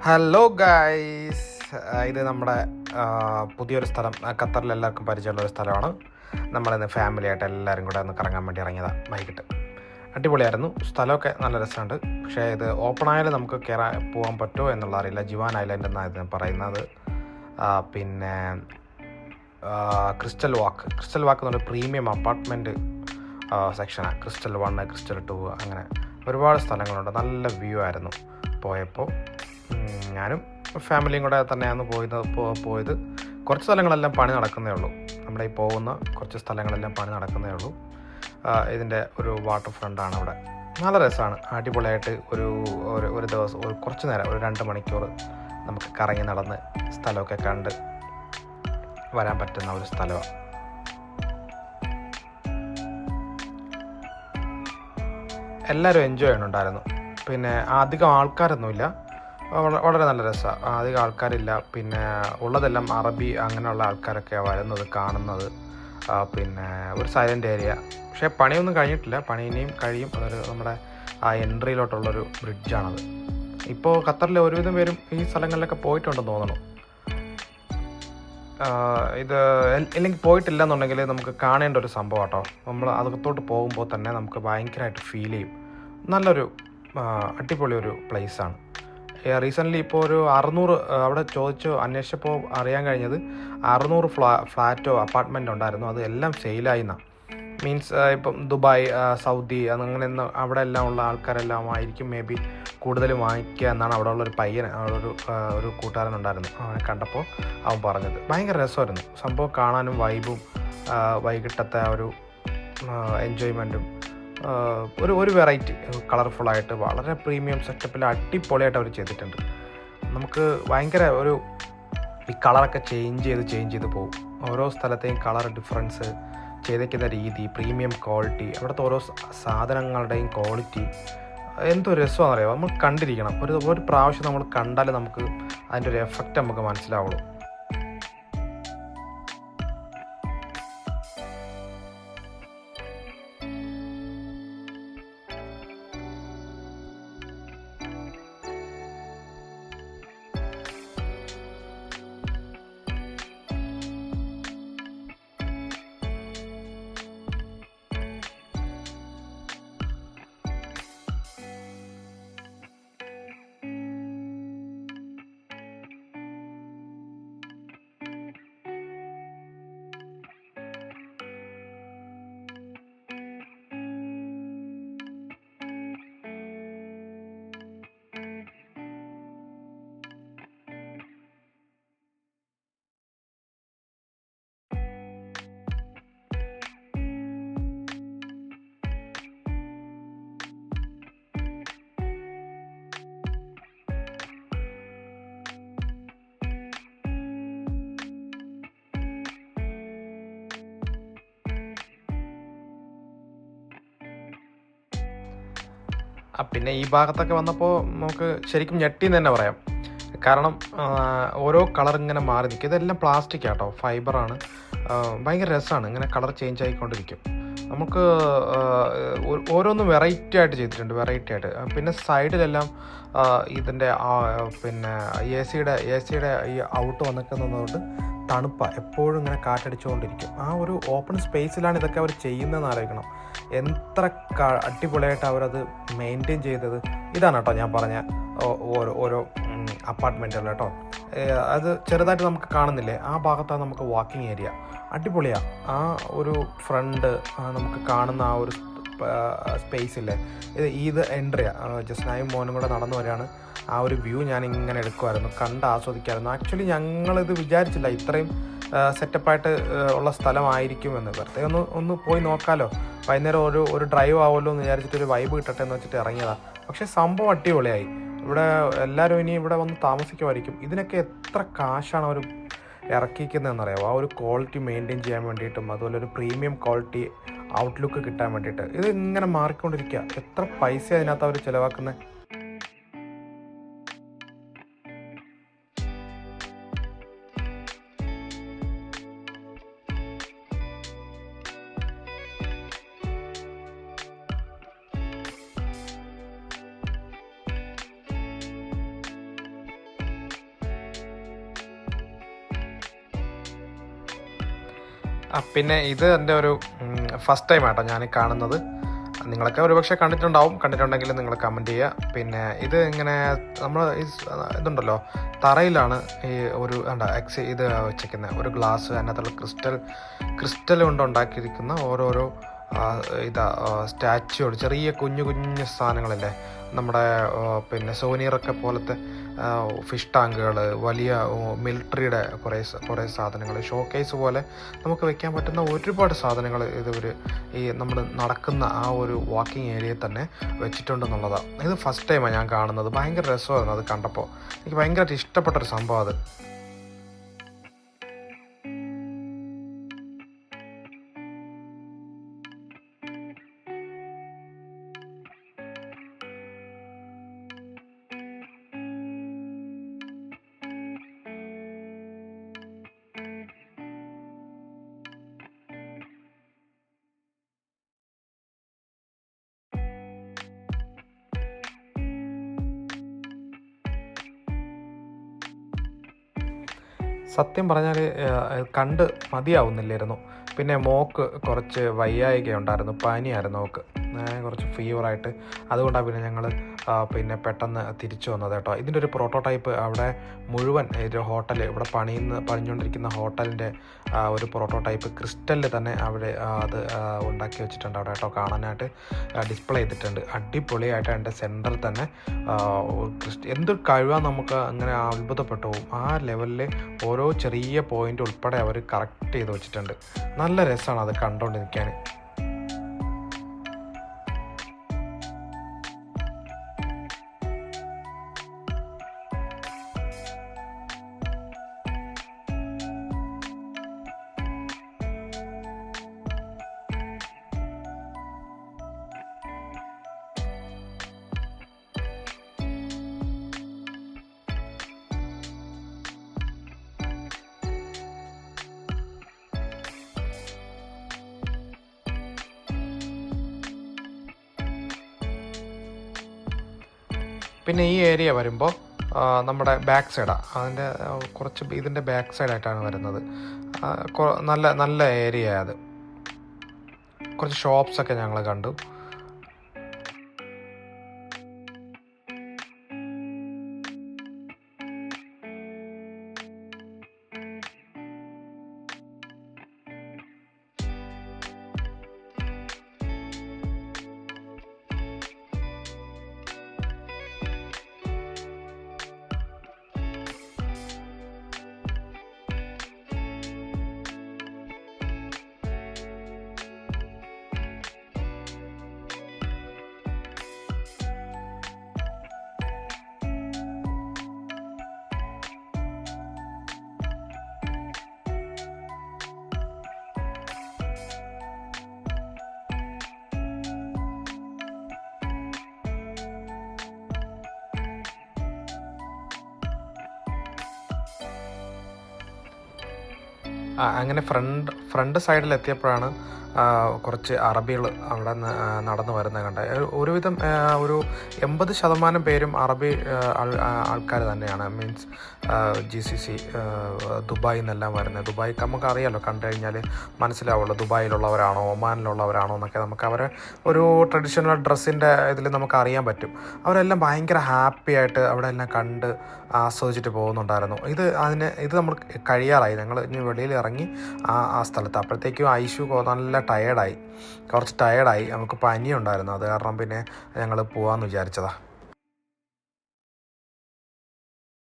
Hello guys, ഇത് നമ്മുടെ പുതിയൊരു സ്ഥലം. ഖത്തറിൽ എല്ലാവർക്കും പരിചയമുള്ള ഒരു സ്ഥലമാണ്. നമ്മളിന്ന് ഫാമിലിയായിട്ട് എല്ലാവരും കൂടെ ഒന്ന് കറങ്ങാൻ വേണ്ടി ഇറങ്ങിയതാണ് വൈകിട്ട്. അടിപൊളിയായിരുന്നു. സ്ഥലമൊക്കെ നല്ല രസമുണ്ട്. പക്ഷേ ഇത് ഓപ്പൺ ആയാലും നമുക്ക് പോകാൻ പറ്റുമോ എന്നുള്ള അറിയില്ല. ജിവാൻ ഐലൻഡ് എന്നാണ് ഇതിന് പറയുന്നത്. പിന്നെ ക്രിസ്റ്റൽ വാക്ക് എന്നൊരു പ്രീമിയം അപ്പാർട്ട്മെൻറ്റ് സെക്ഷനാണ്. ക്രിസ്റ്റൽ 1, ക്രിസ്റ്റൽ 2 അങ്ങനെ ഒരുപാട് സ്ഥലങ്ങളുണ്ട്. നല്ല വ്യൂ ആയിരുന്നു പോയപ്പോൾ. ഞാനും ഫാമിലിയും കൂടെ തന്നെയാണ് പോയത്. കുറച്ച് സ്ഥലങ്ങളെല്ലാം പണി നടക്കുന്നേ ഉള്ളൂ. നമ്മുടെ ഈ പോകുന്ന കുറച്ച് സ്ഥലങ്ങളെല്ലാം പണി നടക്കുന്നേ ഉള്ളൂ. ഇതിൻ്റെ ഒരു വാട്ടർ ഫ്രണ്ടാണ് അവിടെ. നല്ല രസമാണ്. അടിപൊളിയായിട്ട് ഒരു ദിവസം കുറച്ച് നേരം, ഒരു 2 മണിക്കൂർ നമുക്ക് കറങ്ങി നടന്ന് സ്ഥലമൊക്കെ കണ്ട് വരാൻ പറ്റുന്ന ഒരു സ്ഥലമാണ്. എല്ലാവരും എൻജോയ് ചെയ്യുന്നുണ്ടായിരുന്നു. പിന്നെ അധികം ആൾക്കാരൊന്നുമില്ല. വളരെ നല്ല രസമാണ്. അധികം ആൾക്കാരില്ല. പിന്നെ ഉള്ളതെല്ലാം അറബി അങ്ങനെയുള്ള ആൾക്കാരൊക്കെ വരുന്നത് കാണുന്നത്. പിന്നെ ഒരു സൈലൻ്റ് ഏരിയ. പക്ഷേ പണിയൊന്നും കഴിഞ്ഞിട്ടില്ല. പണി ഇനിയും കഴിയും. അതൊരു നമ്മുടെ എൻട്രിയിലോട്ടുള്ളൊരു ബ്രിഡ്ജാണത്. ഇപ്പോൾ ഖത്തറിലെ ഒരുവിധം പേരും ഈ സ്ഥലങ്ങളിലൊക്കെ പോയിട്ടുണ്ടെന്ന് തോന്നുന്നു. ഇത് ഇല്ലെങ്കിൽ പോയിട്ടില്ല എന്നുണ്ടെങ്കിൽ നമുക്ക് കാണേണ്ട ഒരു സംഭവം കേട്ടോ. നമ്മൾ അകത്തോട്ട് പോകുമ്പോൾ തന്നെ നമുക്ക് ഭയങ്കരമായിട്ട് ഫീൽ ചെയ്യും. നല്ലൊരു അടിപൊളി ഒരു പ്ലേസാണ്. റീസെൻ്റ്ലി ഇപ്പോൾ ഒരു 600 അവിടെ അന്വേഷിച്ചപ്പോൾ അറിയാൻ കഴിഞ്ഞത് 600 ഫ്ലാറ്റോ അപ്പാർട്ട്മെൻറ്റോ ഉണ്ടായിരുന്നു. അത് എല്ലാം സെയിലായിന്നാണ്. മീൻസ് ഇപ്പം ദുബായ്, സൗദി അങ്ങനെയൊന്നും അവിടെ എല്ലാം ഉള്ള ആൾക്കാരെല്ലാം ആയിരിക്കും മേ ബി കൂടുതൽ വാങ്ങിക്കുക എന്നാണ് അവിടെ ഉള്ളൊരു പയ്യൻ, ഒരു കൂട്ടുകാരനുണ്ടായിരുന്നു. അവനെ കണ്ടപ്പോൾ അവൻ പറഞ്ഞത് ഭയങ്കര രസമായിരുന്നു സംഭവം കാണാനും. വൈബും വൈകിട്ടത്തെ ആ ഒരു എൻജോയ്മെൻറ്റും ഒരു വെറൈറ്റി കളർഫുള്ളായിട്ട് വളരെ പ്രീമിയം സെറ്റപ്പിൽ അടിപൊളിയായിട്ട് അവർ ചെയ്തിട്ടുണ്ട്. നമുക്ക് ഭയങ്കര ഈ കളറൊക്കെ ചേഞ്ച് ചെയ്ത് പോകും. ഓരോ സ്ഥലത്തെയും കളർ ഡിഫറൻസ്, ചെയ്തേക്കുന്ന രീതി, പ്രീമിയം ക്വാളിറ്റി, അവിടുത്തെ ഓരോ സാധനങ്ങളുടെയും ക്വാളിറ്റി എന്തൊരു രസമാണെന്ന് അറിയാമോ. നമ്മൾ കണ്ടിരിക്കണം. ഒരു പ്രാവശ്യം നമ്മൾ കണ്ടാലേ നമുക്ക് അതിൻ്റെ ഒരു എഫക്റ്റ് നമുക്ക് മനസ്സിലാവുള്ളൂ. പിന്നെ ഈ ഭാഗത്തൊക്കെ വന്നപ്പോൾ നമുക്ക് ശരിക്കും ഞെട്ടിന്ന് തന്നെ പറയാം. കാരണം ഓരോ കളർ ഇങ്ങനെ മാറി നിൽക്കും. ഇതെല്ലാം പ്ലാസ്റ്റിക് ആട്ടോ, ഫൈബറാണ്. ഭയങ്കര രസമാണ്. ഇങ്ങനെ കളർ ചേഞ്ച് ആയിക്കൊണ്ടിരിക്കും. നമുക്ക് ഓരോന്നും വെറൈറ്റി ആയിട്ട് ചെയ്തിട്ടുണ്ട്, വെറൈറ്റി ആയിട്ട്. പിന്നെ സൈഡിലെല്ലാം ഇതിൻ്റെ പിന്നെ എ സിയുടെ ഈ ഔട്ട് വന്നിരിക്കുന്നതുകൊണ്ട് തണുപ്പാണ്. എപ്പോഴും ഇങ്ങനെ കാറ്റടിച്ചുകൊണ്ടിരിക്കും. ആ ഒരു ഓപ്പൺ സ്പേസിലാണ് ഇതൊക്കെ അവർ ചെയ്യുന്നതെന്ന് ആലോചിക്കണം. എത്ര അടിപൊളിയായിട്ട് അവരത് മെയിൻറ്റെയിൻ ചെയ്തത്. ഇതാണ് കേട്ടോ ഞാൻ പറഞ്ഞ ഓരോ അപ്പാർട്ട്മെൻറ്റുകൾ കേട്ടോ. അത് ചെറുതായിട്ട് നമുക്ക് കാണുന്നില്ലേ, ആ ഭാഗത്താണ് നമുക്ക് വാക്കിംഗ് ഏരിയ. അടിപൊളിയാണ്. ആ ഒരു ഫ്രണ്ട് നമുക്ക് കാണുന്ന ആ ഒരു സ്പേസില്ലേ, ഇത് എൻട്രിയാണ്. ജസ്നായും മോനും കൂടെ നടന്നു വരികയാണ്. ആ ഒരു വ്യൂ ഞാൻ ഇങ്ങനെ എടുക്കുമായിരുന്നു, കണ്ട് ആസ്വദിക്കാമായിരുന്നു. ആക്ച്വലി ഞങ്ങളിത് വിചാരിച്ചില്ല ഇത്രയും സെറ്റപ്പായിട്ട് ഉള്ള സ്ഥലമായിരിക്കുമെന്ന്. വെറുതെ ഒന്ന് പോയി നോക്കാമല്ലോ, വൈകുന്നേരം ഒരു ഡ്രൈവ് ആവുമല്ലോ എന്ന് വിചാരിച്ചിട്ട് ഒരു വൈബ് കിട്ടട്ടെ എന്ന് വെച്ചിട്ട് ഇറങ്ങിയതാണ്. പക്ഷേ സംഭവം അടിപൊളിയായി. ഇവിടെ എല്ലാവരും ഇനി ഇവിടെ വന്ന് താമസിക്കുമായിരിക്കും. ഇതിനൊക്കെ എത്ര കാശാണ് അവർ ഇറക്കിക്കുന്നതെന്നറിയാമോ, ആ ഒരു ക്വാളിറ്റി മെയിൻറ്റെയിൻ ചെയ്യാൻ വേണ്ടിയിട്ടും അതുപോലെ ഒരു പ്രീമിയം ക്വാളിറ്റി ഔട്ട്ലുക്ക് കിട്ടാൻ വേണ്ടിയിട്ട്. ഇത് ഇങ്ങനെ മാറിക്കൊണ്ടിരിക്കുക. എത്ര പൈസ അതിനകത്ത് അവർ ചിലവാക്കുന്നത്. പിന്നെ ഇത് എൻ്റെ ഒരു ഫസ്റ്റ് ടൈം ആട്ടോ ഞാൻ കാണുന്നത്. നിങ്ങളൊക്കെ ഒരുപക്ഷെ കണ്ടിട്ടുണ്ടാവും. കണ്ടിട്ടുണ്ടെങ്കിൽ നിങ്ങൾ കമൻറ്റ് ചെയ്യുക. പിന്നെ ഇത് ഇങ്ങനെ നമ്മൾ ഇതുണ്ടല്ലോ, തറയിലാണ് ഈ ഒരു ഇത് വെച്ചിരിക്കുന്നത്. ഒരു ഗ്ലാസ്, അതിനകത്തുള്ള ക്രിസ്റ്റൽ കൊണ്ട് ഉണ്ടാക്കിയിരിക്കുന്ന ഓരോരോ സ്റ്റാച്യുകൾ, ചെറിയ കുഞ്ഞു കുഞ്ഞു സാധനങ്ങളല്ലേ, നമ്മുടെ പിന്നെ സോനിയറൊക്കെ പോലത്തെ ഫിഷ് ടാങ്കുകൾ, വലിയ മിലിറ്ററിയുടെ കുറേ സാധനങ്ങൾ, ഷോക്കേസ് പോലെ നമുക്ക് വെക്കാൻ പറ്റുന്ന ഒരുപാട് സാധനങ്ങൾ ഈ നമ്മൾ നടക്കുന്ന ആ ഒരു വാക്കിംഗ് ഏരിയയിൽ തന്നെ വെച്ചിട്ടുണ്ടെന്നുള്ളതാണ്. ഇത് ഫസ്റ്റ് ടൈമാണ് ഞാൻ കാണുന്നത്. ഭയങ്കര രസമായിരുന്നു അത് കണ്ടപ്പോൾ. എനിക്ക് ഭയങ്കരമായിട്ട് ഇഷ്ടപ്പെട്ടൊരു സംഭവം അത്. സത്യം പറഞ്ഞാൽ കണ്ട് മതിയാവുന്നില്ലായിരുന്നു. പിന്നെ മോക്ക് കുറച്ച് വയ്യായിക ഉണ്ടായിരുന്നു, പനിയായിരുന്നു മോക്ക്, കുറച്ച് ഫീവറായിട്ട്. അതുകൊണ്ടാണ് പിന്നെ ഞങ്ങൾ പിന്നെ പെട്ടെന്ന് തിരിച്ചു വന്നത് കേട്ടോ. ഇതിൻ്റെ ഒരു പ്രോട്ടോടൈപ്പ് അവിടെ മുഴുവൻ ഒരു ഹോട്ടൽ, ഇവിടെ പണിഞ്ഞുകൊണ്ടിരിക്കുന്ന ഹോട്ടലിൻ്റെ ഒരു പ്രോട്ടോടൈപ്പ് ക്രിസ്റ്റലിൽ തന്നെ അവിടെ അത് ഉണ്ടാക്കി വെച്ചിട്ടുണ്ട് അവിടെ കേട്ടോ. കാണാനായിട്ട് ഡിസ്പ്ലേ ചെയ്തിട്ടുണ്ട്. അടിപൊളിയായിട്ട് അതിൻ്റെ സെൻറ്ററിൽ തന്നെ എന്തൊരു കഴിവാണ്, നമുക്ക് അങ്ങനെ അത്ഭുതപ്പെട്ടു പോകും. ആ ലെവലിൽ ഓരോ ചെറിയ പോയിൻ്റ് ഉൾപ്പെടെ അവർ കറക്റ്റ് ചെയ്ത് വെച്ചിട്ടുണ്ട്. നല്ല രസമാണ് അത് കണ്ടുകൊണ്ടിരിക്കാൻ. പിന്നെ ഈ ഏരിയ വരുമ്പോൾ നമ്മുടെ ബാക്ക് സൈഡാണ്, ഇതിൻ്റെ ബാക്ക് സൈഡായിട്ടാണ് വരുന്നത്. നല്ല നല്ല ഏരിയ അത്. കുറച്ച് ഷോപ്സൊക്കെ ഞങ്ങൾ കണ്ടു. അങ്ങനെ ഫ്രണ്ട് സൈഡിലെത്തിയപ്പോഴാണ് കുറച്ച് അറബികൾ അവിടെ നടന്നു വരുന്നത് കണ്ടത്. ഒരുവിധം ഒരു 80% പേരും അറബി ആൾക്കാർ തന്നെയാണ്. മീൻസ് GCC ദുബായിൽ നിന്നെല്ലാം വരുന്നത്. ദുബായ് നമുക്ക് അറിയാമല്ലോ, കണ്ടു കഴിഞ്ഞാൽ മനസ്സിലാവുള്ളൂ ദുബായിലുള്ളവരാണോ ഒമാനിലുള്ളവരാണോ എന്നൊക്കെ. നമുക്ക് അവരെ ഒരു ട്രഡീഷണൽ ഡ്രസ്സിൻ്റെ ഇതിൽ നമുക്ക് അറിയാൻ പറ്റും. അവരെല്ലാം ഭയങ്കര ഹാപ്പി ആയിട്ട് അവിടെ എല്ലാം കണ്ട് ആസ്വദിച്ചിട്ട് പോകുന്നുണ്ടായിരുന്നു. ഇത് നമ്മൾ കഴിയാറായി. ഞങ്ങൾ ഇനി വെളിയിൽ ഇറങ്ങി ആ സ്ഥലത്ത്. അപ്പോഴത്തേക്കും ഐഷു നല്ല കുറച്ച് ടയേർഡായി. നമുക്ക് പനിയുണ്ടായിരുന്നു. അത് കാരണം പിന്നെ ഞങ്ങൾ പോകാമെന്ന് വിചാരിച്ചതാണ്.